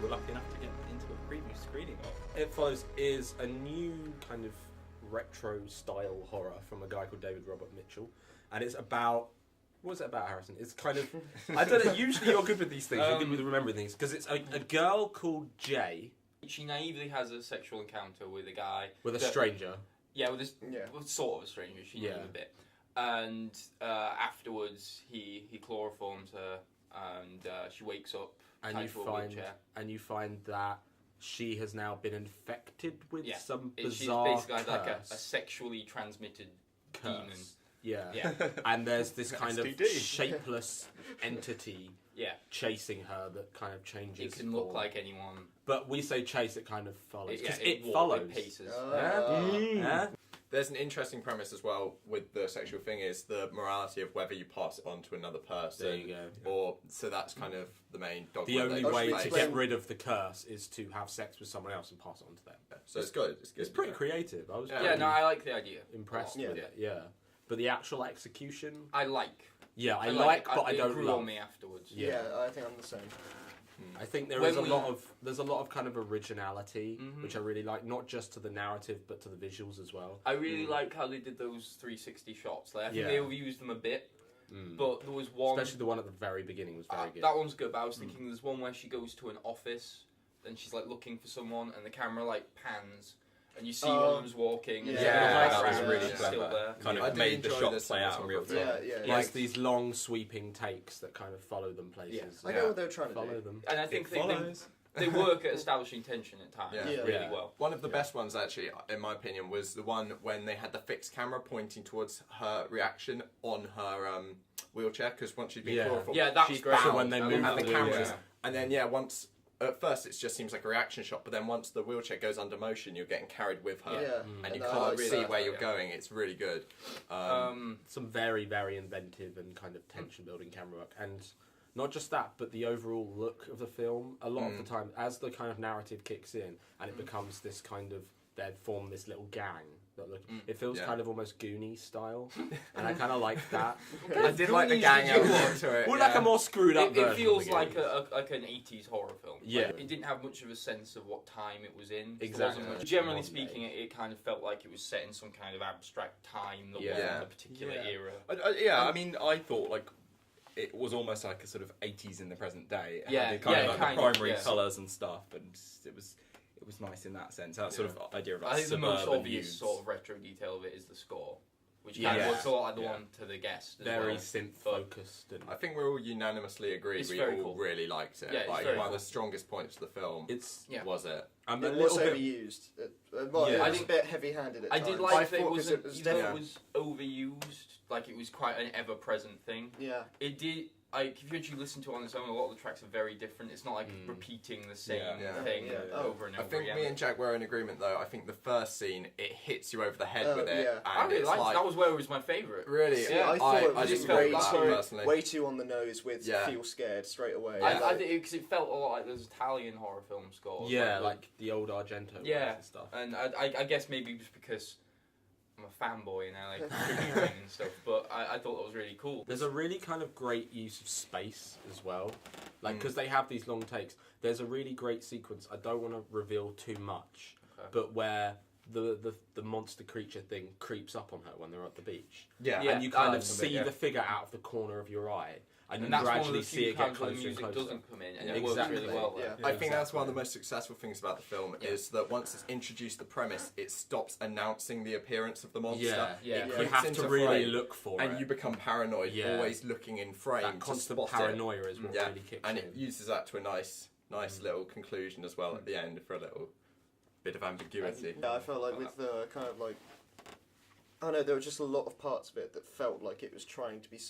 were lucky enough to get into a preview screening of. It Follows is a new kind of retro style horror from a guy called David Robert Mitchell, and it's about. What is it about, Harrison? It's kind of... I don't know, usually you're good with these things, you're good with remembering things, because it's a girl called Jay... She naively has a sexual encounter with a guy... With a stranger. Yeah, with sort of a stranger, she knows a bit. And afterwards, he chloroforms her, and she wakes up tied to a wheelchair. And you find that she has now been infected with some bizarre She's basically like a sexually transmitted demon. Yeah. And there's this kind of shapeless entity chasing her that kind of changes. It can look like anyone. But we say chase, it kind of follows. Because it follows. It paces. There's an interesting premise as well with the sexual thing is the morality of whether you pass it on to another person. There you go. So that's kind of the main dogma. The only way to get rid of the curse is to have sex with someone else and pass it on to them. So it's good. It's pretty creative. I was I like the idea. impressed with it. Yeah. But the actual execution... I like. Yeah, I like, but I don't grew love. On me afterwards. Yeah, I think I'm the same. I think there's a lot of kind of originality, which I really like, not just to the narrative, but to the visuals as well. I really like how they did those 360 shots. Like, I think they overused them a bit, but there was one... Especially the one at the very beginning was very good. That one's good, but I was thinking there's one where she goes to an office, and she's like looking for someone, and the camera like pans, and you see one of them's walking. And that was really really still clever. there. Kind of made the shot play out in real time. Like these long sweeping takes that kind of follow them places. I know what they're trying to follow do. them. And I think they work at establishing tension at times really well. One of the best ones, actually, in my opinion, was the one when they had the fixed camera pointing towards her reaction on her wheelchair, because once she'd been chloroformed, that's great. So when they move the cameras, and then once. At first, it just seems like a reaction shot, but then once the wheelchair goes under motion, you're getting carried with her, and you can't see where you're going. It's really good. Some very, very inventive and kind of tension-building camera work, and not just that, but the overall look of the film. A lot of the time, as the kind of narrative kicks in, and it becomes this kind of they form this little gang. That look, it feels kind of almost Goonies style, and I kind of like that. I did like the gang element to it. Well, like a more screwed up version. It feels like an 80s horror film. Yeah. Like, it didn't have much of a sense of what time it was in. Exactly. Generally speaking, it kind of felt like it was set in some kind of abstract time that wasn't a particular era. I mean, I thought like it was almost like a sort of 80s in the present day. It had the primary colours and stuff, and it was nice in that sense. That sort of idea of like I think the most obvious youths. sort of retro detail of it is the score, which kind of looks a lot like the one to the guest. Very synth focused. I think we're all unanimously agreed. We all really liked it. Yeah, like one of the strongest points of the film. Was it? A little bit overused. I think a bit heavy-handed at times. I did like that it was overused. Like it was quite an ever-present thing. Yeah. It did. Like, if you actually listen to it on its own, a lot of the tracks are very different. It's not like repeating the same thing over and over I think again. me and Jack were in agreement, though. I think the first scene, it hits you over the head with it. Yeah. I really liked it. That was where it was my favourite. Really? Yeah, I thought it was way too on the nose with Feel Scared straight away. I think because it felt a lot like those Italian horror film scores. Yeah, like the old Argento and stuff. And I guess maybe just because I'm a fanboy and I like tributing and stuff, but I thought that was really cool. There's a really kind of great use of space as well, like because they have these long takes. There's a really great sequence. I don't want to reveal too much, but where the monster creature thing creeps up on her when they're at the beach. And you kind of see the figure out of the corner of your eye. And you gradually see it get closer and closer. The music doesn't come in, and it works really well. I think that's one of the most successful things about the film is that once it's introduced the premise, it stops announcing the appearance of the monster. You have to really look for it, and you become paranoid, always looking in frame. That constant paranoia is what really kicks in. And it uses that to a nice little conclusion as well at the end for a little bit of ambiguity. I felt like with the kind of like. I know there were just a lot of parts of it that felt like it was trying to be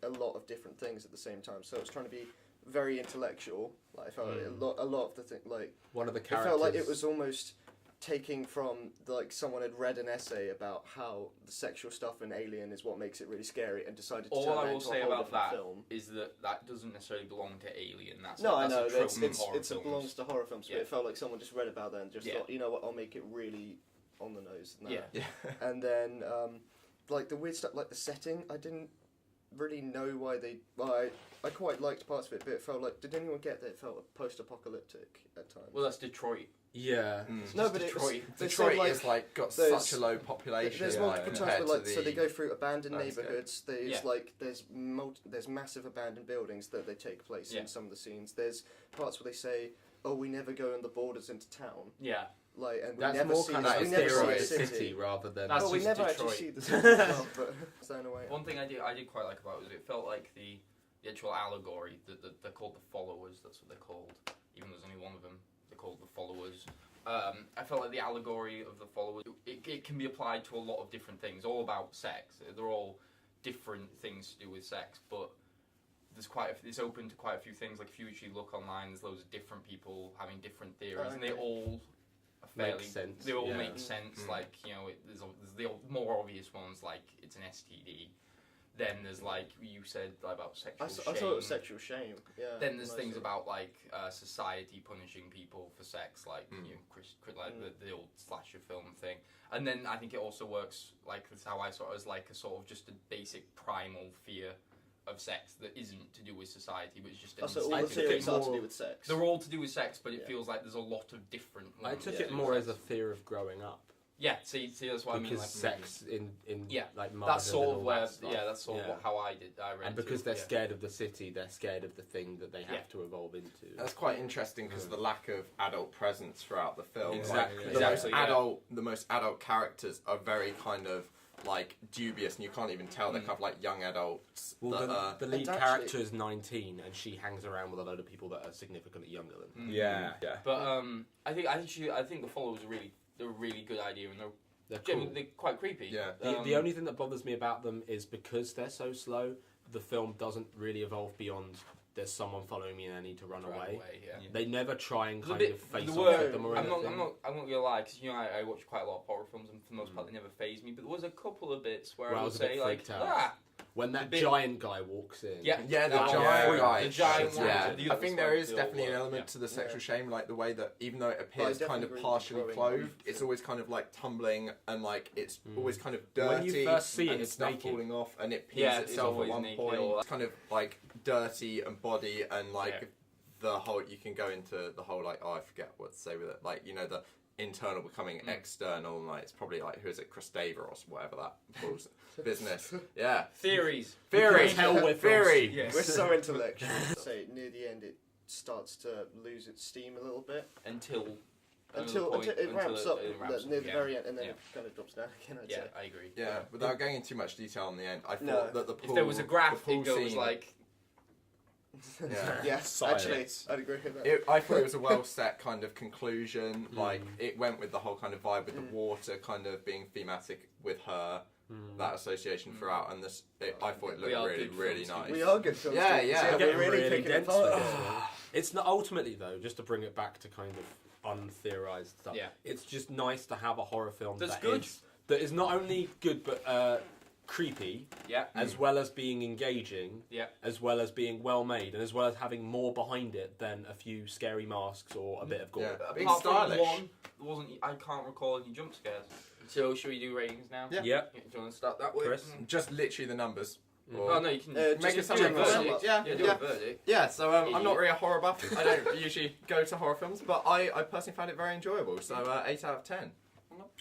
a lot of different things at the same time. So it was trying to be very intellectual. Like I felt like a lot of the thing, like one of the characters. It felt like it was almost taking from like someone had read an essay about how the sexual stuff in Alien is what makes it really scary, and decided to turn that into a whole different film. Is that doesn't necessarily belong to Alien. That's I know it belongs to horror films, but it felt like someone just read about that and just thought, you know what, I'll make it really on the nose. And then, like the weird stuff, like the setting, I didn't really know why they. Well, I quite liked parts of it, but it felt like. Did anyone get that it felt post-apocalyptic at times? Well, that's Detroit. Yeah. No, but Detroit. Detroit is like got such a low population. There's multiple times where so they go through abandoned landscape. neighborhoods. There's massive abandoned buildings that they take place in some of the scenes. There's parts where they say, "Oh, we never go on the borders into town." Yeah. Like, and that's we never more see kind of the city rather than. That's we never Detroit. actually see the city as well, but staying away. One thing I did quite like about it was it felt like the actual allegory. They're called the followers. That's what they're called. Even though there's only one of them, they're called the followers. I felt like the allegory of the followers. It can be applied to a lot of different things. All about sex. They're all different things to do with sex, but there's it's open to quite a few things. Like if you actually look online, there's loads of different people having different theories, and they all are fairly. Make sense. They all make sense. Like there's the more obvious ones, like it's an STD. Then there's like you said about sexual shame. I thought it was sexual shame. Yeah. Then there's things about like society punishing people for sex, like the old slasher film thing. And then I think it also works like that's how I saw it as like a sort of just a basic primal fear of sex that isn't to do with society, but it's just. So all the theories are to do with sex. They're all to do with sex, but it feels like there's a lot of different. I took it more as a fear of growing up. Yeah, see, that's what I mean. Because like, sex in like that's sort of where that that's sort of how I did. I read and because they're scared of the city, they're scared of the thing that they have to evolve into. That's quite interesting because of the lack of adult presence throughout the film. Exactly. The most adult characters are very kind of like dubious, and you can't even tell they're kind of like young adults. Well, the lead character is 19, and she hangs around with a load of people that are significantly younger than her. Yeah. But I think the followers are they're a really good idea, and they're cool. They're quite creepy. Yeah. The only thing that bothers me about them is because they're so slow, the film doesn't really evolve beyond there's someone following me and I need to run away. They never try and kind of face off with them or anything. I'm not gonna lie, because I watch quite a lot of horror films, and for the most part they never phase me. But there was a couple of bits where I would say like, when that giant guy walks in. The giant guy. The giant one. I think there is definitely an element to the sexual shame, like the way that even though it appears kind of partially clothed, it's always kind of like tumbling and like it's always kind of dirty. When you first see it, it's stuff naked. falling off, and it pees itself at one point. It's kind of like dirty and body and like the whole. You can go into the whole like I forget what to say with it. Like the internal becoming external, and like it's probably like who is it, Kristeva or whatever that calls business. Yeah. Theories. Hell with theory. Yes. We're so intellectual. Say near the end it starts to lose its steam a little bit until it ramps up near the very end, and then Yeah. it kind of drops down again. I'd Yeah, say. I agree. Yeah, without going into too much detail on the end, I thought that the pool. If there was a graph, the pool it goes scene, like. Yes, actually, I'd agree with that. I thought it was a well set kind of conclusion. Like it went with the whole kind of vibe with the water kind of being thematic with her, that association throughout, and I thought it looked really, really nice. We are good films. Yeah. We're really picking it apart. It's not ultimately though, just to bring it back to kind of untheorized stuff. Yeah. It's just nice to have a horror film That's that good. is not only good but creepy, as well as being engaging, as well as being well made, and as well as having more behind it than a few scary masks or a bit of gore. Being Apart stylish. from one, I can't recall any jump scares. So should we do ratings now? Yeah. Do you want to start that way? Chris? Just literally the numbers. Oh no, you can make it do a something verdict. Yeah, do a verdict. Yeah, so I'm not really a horror buff. I don't usually go to horror films, but I personally found it very enjoyable. So 8 out of 10.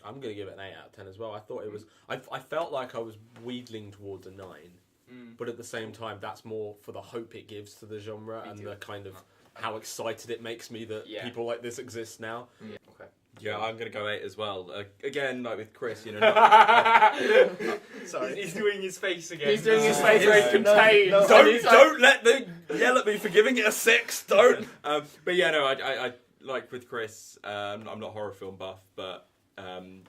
I'm going to give it an 8 out of 10 as well. I thought it was... I felt like I was wheedling towards a 9, but at the same time, that's more for the hope it gives to the genre and the kind of how excited it makes me that people like this exist now. Okay. Yeah, I'm gonna go 8 as well. Again, like with Chris, Sorry, he's doing his face again. He's doing his face very contained. Don't let them yell at me for giving it a 6. Don't. But yeah, no, I like with Chris. I'm not a horror film buff, but I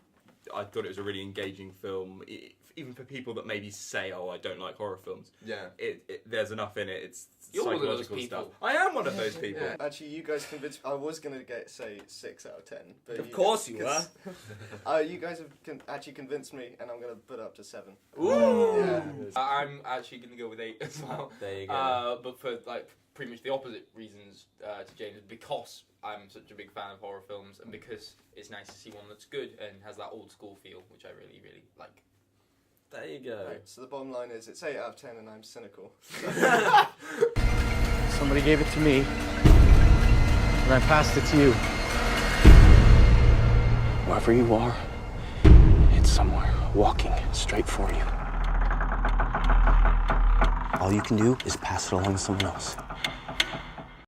thought it was a really engaging film. Even for people that maybe say, "Oh, I don't like horror films." Yeah, there's enough in it. It's You're psychological stuff. I am one of those people. Yeah. Actually, you guys convinced me. I was going to say 6 out of 10. But Of course you were. You guys have actually convinced me, and I'm going to put it up to 7. Ooh! Yeah. I'm actually going to go with 8 as well. There you go. But for like pretty much the opposite reasons to James, because I'm such a big fan of horror films, and because it's nice to see one that's good and has that old school feel, which I really, really like. There you go. Right, so the bottom line is it's 8 out of 10 and I'm cynical. Somebody gave it to me, and I passed it to you. Wherever you are, it's somewhere walking straight for you. All you can do is pass it along to someone else.